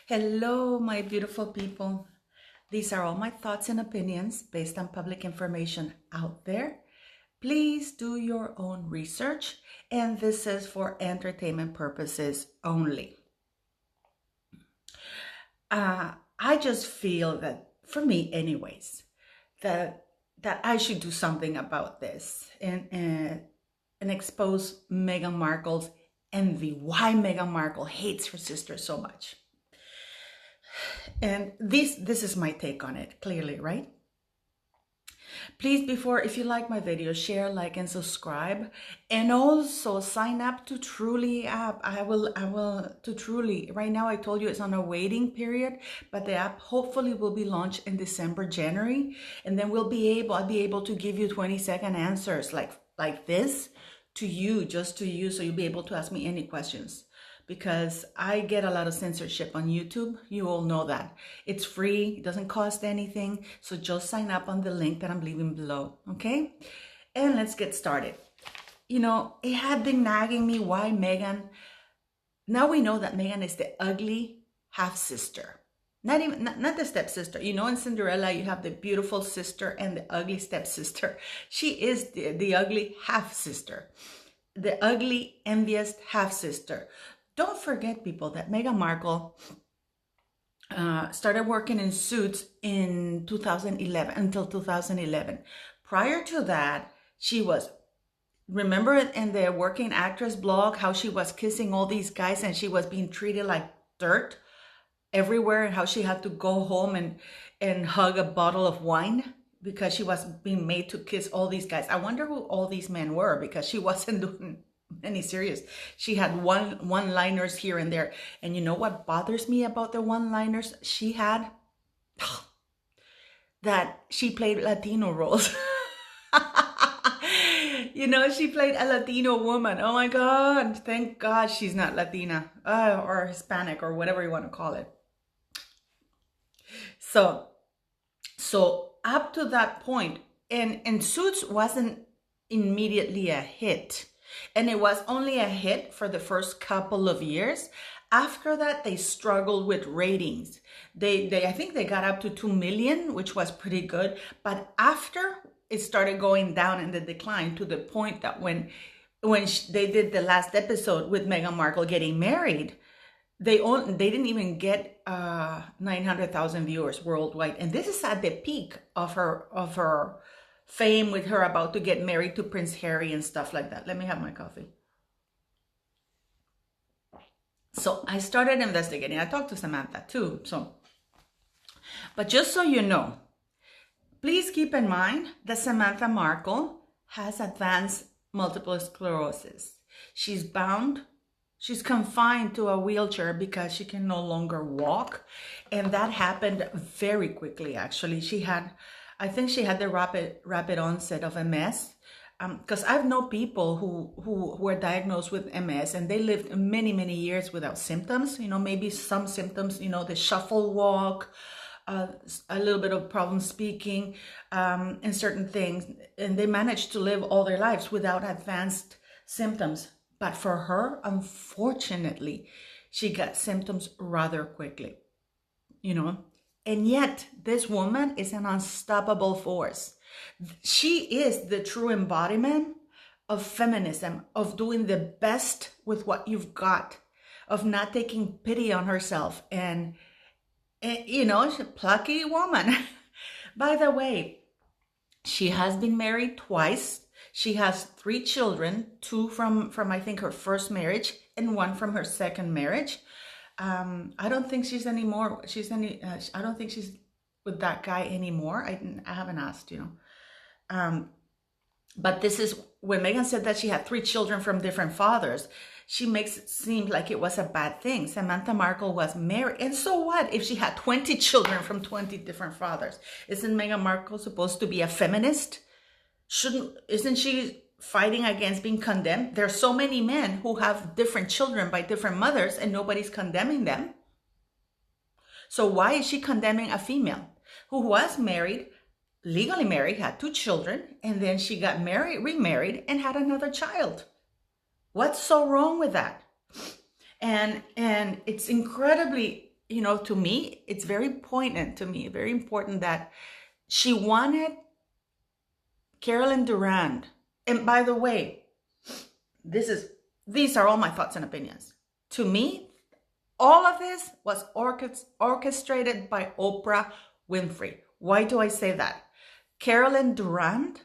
Hello, my beautiful people. These are all my thoughts and opinions based on public information out there. Please do your own research, and this is for entertainment purposes only. I just feel that, for me anyways, that I should do something about this and expose Meghan Markle's envy, why Meghan Markle hates her sister so much. And this is my take on it, clearly, right? Please, if you like my video, share, like, and subscribe, and also sign up to Truly app. I will to Truly. Right now, I told you it's on a waiting period, but the app hopefully will be launched in December, January, and then I'll be able to give you 20-second answers like this to you, just to you, so you'll be able to ask me any questions. Because I get a lot of censorship on YouTube. You all know that. It's free, it doesn't cost anything. So just sign up on the link that I'm leaving below, okay? And let's get started. You know, it had been nagging me why Meghan. Now we know that Meghan is the ugly half-sister. Not the stepsister. You know, in Cinderella, you have the beautiful sister and the ugly stepsister. She is the ugly half-sister. The ugly, envious half-sister. Don't forget, people, that Meghan Markle started working in Suits in 2011, until 2011. Prior to that, she was, remember in the Working Actress blog, how she was kissing all these guys and she was being treated like dirt everywhere, and how she had to go home and hug a bottle of wine because she was being made to kiss all these guys. I wonder who all these men were, because she wasn't doing any serious. She had one-liners here and there. And you know what bothers me about the one-liners she had? That she played Latino roles. You know, she played a Latino woman. Oh my God. Thank God she's not Latina or Hispanic or whatever you want to call it. So up to that point, and Suits wasn't immediately a hit. And it was only a hit for the first couple of years. After that, they struggled with ratings. I think they got up to 2 million, which was pretty good. But after, it started going down in the decline, to the point that when they did the last episode with Meghan Markle getting married, they didn't even get 900,000 viewers worldwide. And this is at the peak of her fame, with her about to get married to Prince Harry and stuff like that. Let me have my coffee. So I started investigating. I talked to Samantha too. But just so you know, please keep in mind that Samantha Markle has advanced multiple sclerosis. She's confined to a wheelchair because she can no longer walk. And that happened very quickly, actually. I think she had the rapid onset of MS, because I've known people who were diagnosed with MS and they lived many years without symptoms. You know, maybe some symptoms, you know, the shuffle walk, a little bit of problem speaking, and certain things, and they managed to live all their lives without advanced symptoms. But for her, unfortunately, she got symptoms rather quickly, you know. And yet, this woman is an unstoppable force. She is the true embodiment of feminism, of doing the best with what you've got, of not taking pity on herself. And you know, she's a plucky woman. By the way, she has been married twice. She has 3 children, 2 from I think her first marriage and 1 from her second marriage. I don't think she's anymore. I don't think she's with that guy anymore. I haven't asked, you know. But this is when Meghan said that she had 3 children from different fathers. She makes it seem like it was a bad thing. Samantha Markle was married, and so what if she had 20 children from 20 different fathers? Isn't Meghan Markle supposed to be a feminist? Isn't she fighting against being condemned? There are so many men who have different children by different mothers and nobody's condemning them. So why is she condemning a female who was married, legally married, had 2 children, and then she got married, remarried, and had another child? What's so wrong with that? And it's incredibly you know, to me, it's very poignant to me, very important that she wanted Carolyn Durand. And by the way, these are all my thoughts and opinions. To me, all of this was orchestrated by Oprah Winfrey. Why do I say that? Carolyn Durand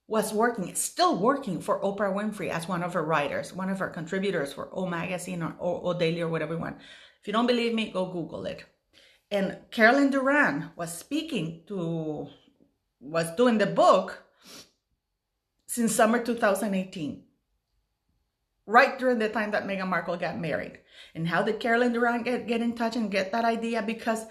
was still working for Oprah Winfrey as one of her writers, one of her contributors for O Magazine or O Daily or whatever you want. If you don't believe me, go Google it. And Carolyn Durand was doing the book since summer 2018, right during the time that Meghan Markle got married. And how did Carolyn Durand get in touch and get that idea? Because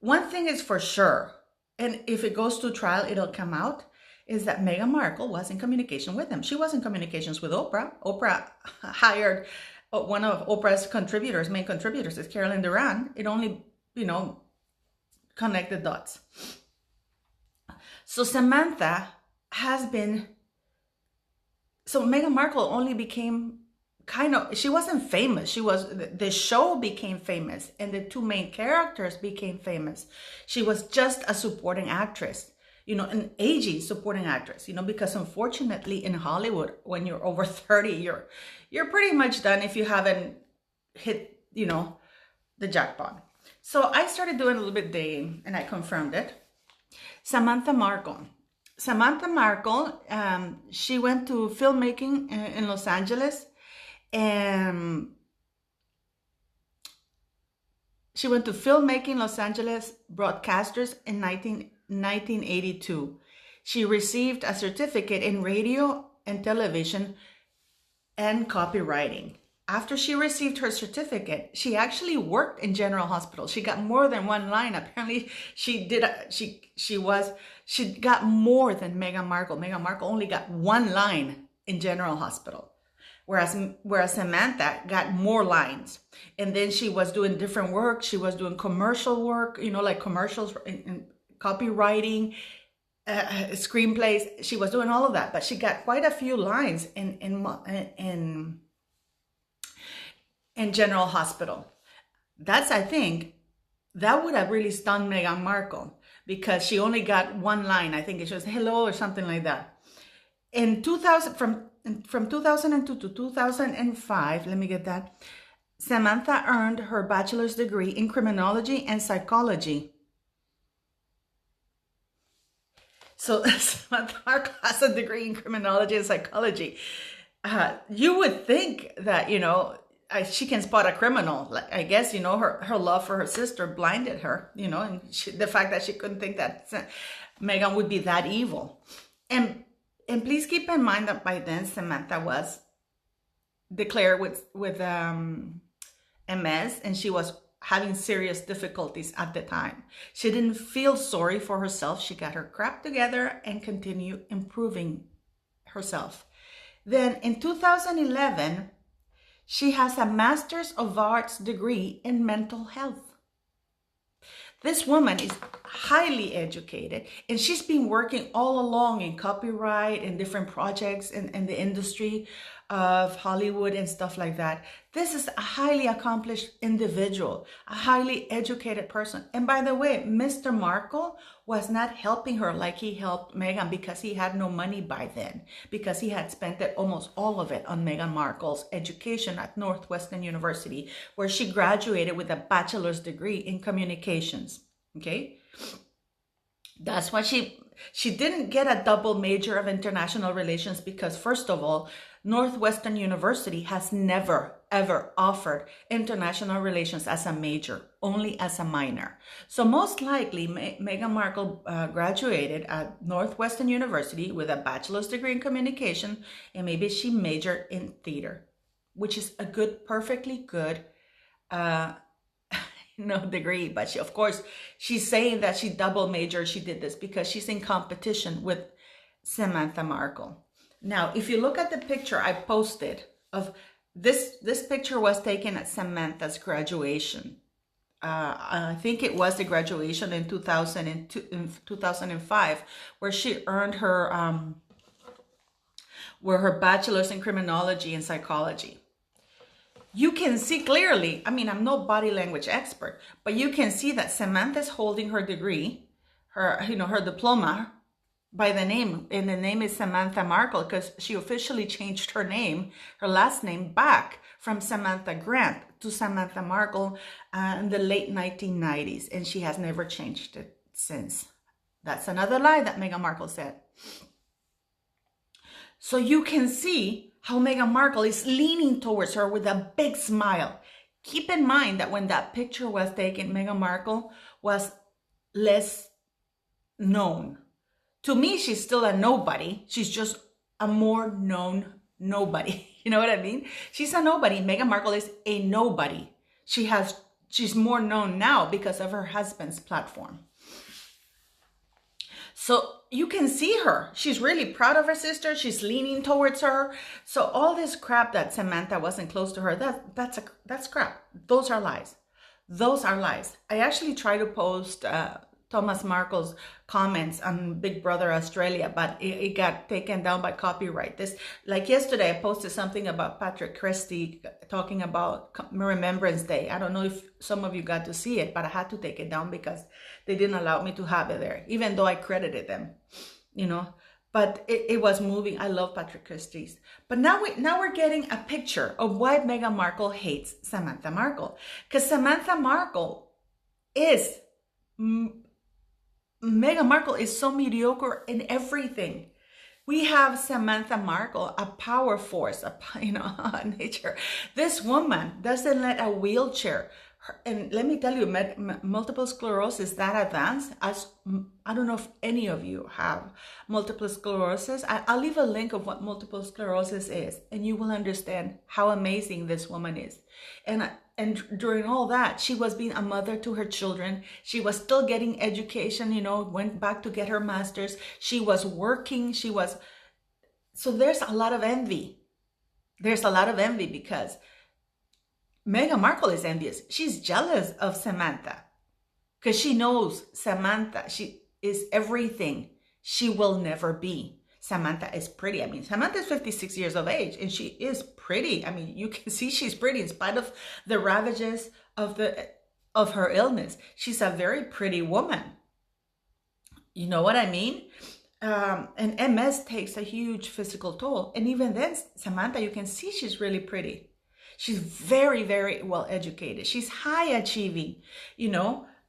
one thing is for sure, and if it goes to trial, it'll come out, is that Meghan Markle was in communication with him. She was in communications with Oprah. Oprah hired one of Oprah's main contributors is Carolyn Durand. It only, connected dots. So Samantha so Meghan Markle only became she wasn't famous. The show became famous and the two main characters became famous. She was just a supporting actress, an aging supporting actress, because unfortunately in Hollywood, when you're over 30, you're pretty much done if you haven't hit, the jackpot. So I started doing a little bit digging and I confirmed it. Samantha Markle, she went to filmmaking in Los Angeles, and she went to filmmaking Los Angeles broadcasters in 1982. She received a certificate in radio and television and copywriting. After she received her certificate, she actually worked in General Hospital. She got more than one line. Apparently, she got more than Meghan Markle. Meghan Markle only got one line in General Hospital, whereas Samantha got more lines. And then she was doing different work. She was doing commercial work, like commercials in copywriting, screenplays. She was doing all of that, but she got quite a few lines in General Hospital. I think that would have really stunned Meghan Markle, because she only got one line. I think it was hello or something like that. In 2000, from 2002 to 2005, let me get that, Samantha earned her bachelor's degree in criminology and psychology. So Samantha Markle has a degree in criminology and psychology. You would think that, she can spot a criminal. I guess, her love for her sister blinded her, and the fact that she couldn't think that Meghan would be that evil. And please keep in mind that by then Samantha was declared with MS, and she was having serious difficulties at the time. She didn't feel sorry for herself. She got her crap together and continued improving herself. Then in 2011, she has a Master's of Arts degree in mental health. This woman is highly educated, and she's been working all along in copyright and different projects in the industry of Hollywood and stuff like that. This is a highly accomplished individual, a highly educated person. And by the way, Mr. Markle was not helping her like he helped Meghan, because he had no money by then, because he had spent almost all of it on Meghan Markle's education at Northwestern University, where she graduated with a bachelor's degree in communications. Okay? That's why she didn't get a double major of international relations, because first of all, Northwestern University has never, ever offered international relations as a major, only as a minor. So most likely, Meghan Markle graduated at Northwestern University with a bachelor's degree in communication, and maybe she majored in theater, which is a perfectly good degree. But of course, she's saying that she double majored. She did this because she's in competition with Samantha Markle. Now, if you look at the picture I posted of this picture was taken at Samantha's graduation. I think it was the graduation in 2005, where she earned her bachelor's in criminology and psychology. you can see clearly, I mean, I'm no body language expert, but you can see that Samantha's holding her degree, her diploma by the name, and the name is Samantha Markle because she officially changed her name, her last name, back from Samantha Grant to Samantha Markle in the late 1990s, and she has never changed it since. That's another lie that Meghan Markle said. So you can see how Meghan Markle is leaning towards her with a big smile. Keep in mind that when that picture was taken, Meghan Markle was less known. To me, she's still a nobody. She's just a more known nobody. You know what I mean? She's a nobody. Meghan Markle is a nobody. She's more known now because of her husband's platform. So you can see her. She's really proud of her sister. She's leaning towards her. So all this crap that Samantha wasn't close to her, that's crap. Those are lies. Those are lies. I actually try to post Thomas Markle's comments on Big Brother Australia, but it got taken down by copyright. Like yesterday, I posted something about Patrick Christie talking about Remembrance Day. I don't know if some of you got to see it, but I had to take it down because they didn't allow me to have it there, even though I credited them, But it was moving. I love Patrick Christie's. But now we're getting a picture of why Meghan Markle hates Samantha Markle. Because Samantha Markle is... Meghan Markle is so mediocre in everything. We have Samantha Markle, a power force, nature. This woman doesn't let a wheelchair, and let me tell you, multiple sclerosis that advanced, as I don't know if any of you have multiple sclerosis. I'll leave a link of what multiple sclerosis is, and you will understand how amazing this woman is. And during all that, she was being a mother to her children. She was still getting education, went back to get her master's. She was working. So there's a lot of envy. There's a lot of envy because Meghan Markle is envious. She's jealous of Samantha because she knows Samantha, she is everything she will never be. Samantha is pretty. I mean, Samantha is 56 years of age and she is pretty. I mean, you can see she's pretty in spite of the ravages of her illness. She's a very pretty woman. You know what I mean? And MS takes a huge physical toll. And even then, Samantha, you can see she's really pretty. She's very, very well educated. She's high achieving,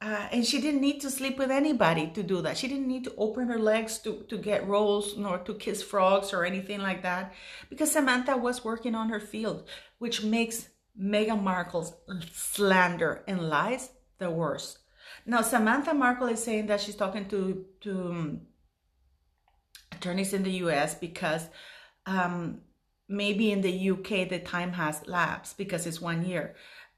and she didn't need to sleep with anybody to do that. She didn't need to open her legs to get roles, nor to kiss frogs or anything like that, because Samantha was working on her field, which makes Meghan Markle's slander and lies the worst. Now, Samantha Markle is saying that she's talking to attorneys in the US because maybe in the UK the time has lapsed because it's 1 year.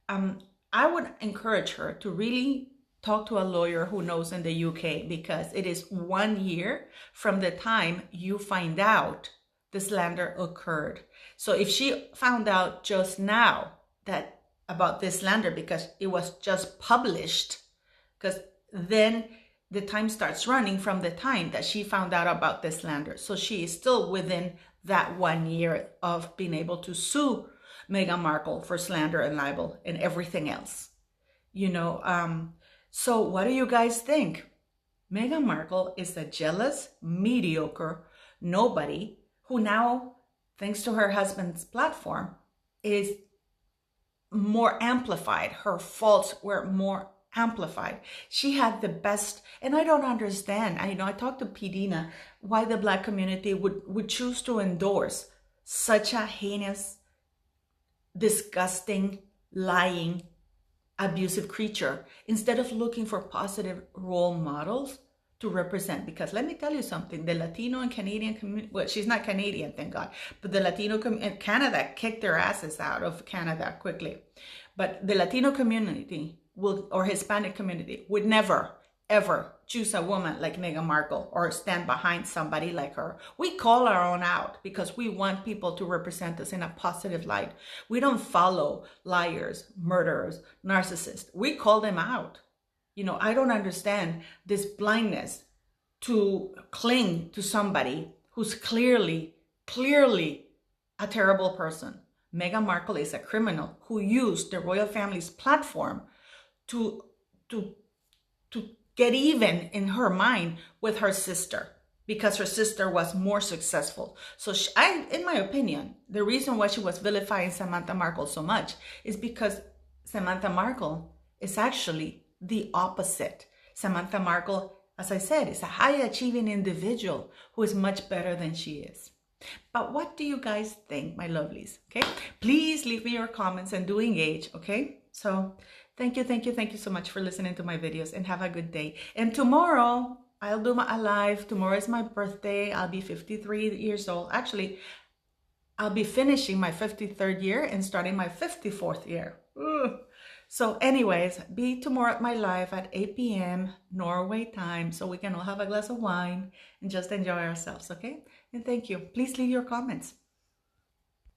I would encourage her to really talk to a lawyer who knows in the UK, because it is 1 year from the time you find out the slander occurred. So if she found out just now that about this slander because it was just published, because then the time starts running from the time that she found out about the slander. So she is still within that 1 year of being able to sue Meghan Markle for slander and libel and everything else. So what do you guys think? Meghan Markle is a jealous, mediocre nobody who now, thanks to her husband's platform, is more amplified. Her faults were more amplified. She had the best, and I don't understand. I talked to Pidina why the Black community would choose to endorse such a heinous, disgusting, lying, abusive creature instead of looking for positive role models to represent. Because let me tell you something, the Latino and Canadian community, well, she's not Canadian, thank God, but the Latino community, Canada kicked their asses out of Canada quickly. But the Latino community or Hispanic community would never, ever choose a woman like Meghan Markle or stand behind somebody like her. We call our own out because we want people to represent us in a positive light. We don't follow liars, murderers, narcissists. We call them out. I don't understand this blindness to cling to somebody who's clearly a terrible person. Meghan Markle is a criminal who used the royal family's platform to to to get even in her mind with her sister, because her sister was more successful. So in my opinion, the reason why she was vilifying Samantha Markle so much is because Samantha Markle is actually the opposite. Samantha Markle, as I said, is a high achieving individual who is much better than she is. But what do you guys think, my lovelies? Okay, please leave me your comments and do engage. Okay, so thank you so much for listening to my videos, and have a good day. And tomorrow I'll do a live. Tomorrow is my birthday. I'll be 53 years old. Actually, I'll be finishing my 53rd year and starting my 54th year. Ugh. So anyways, be tomorrow at my live at 8 p.m. Norway time, so we can all have a glass of wine and just enjoy ourselves, okay? And thank you. Please leave your comments.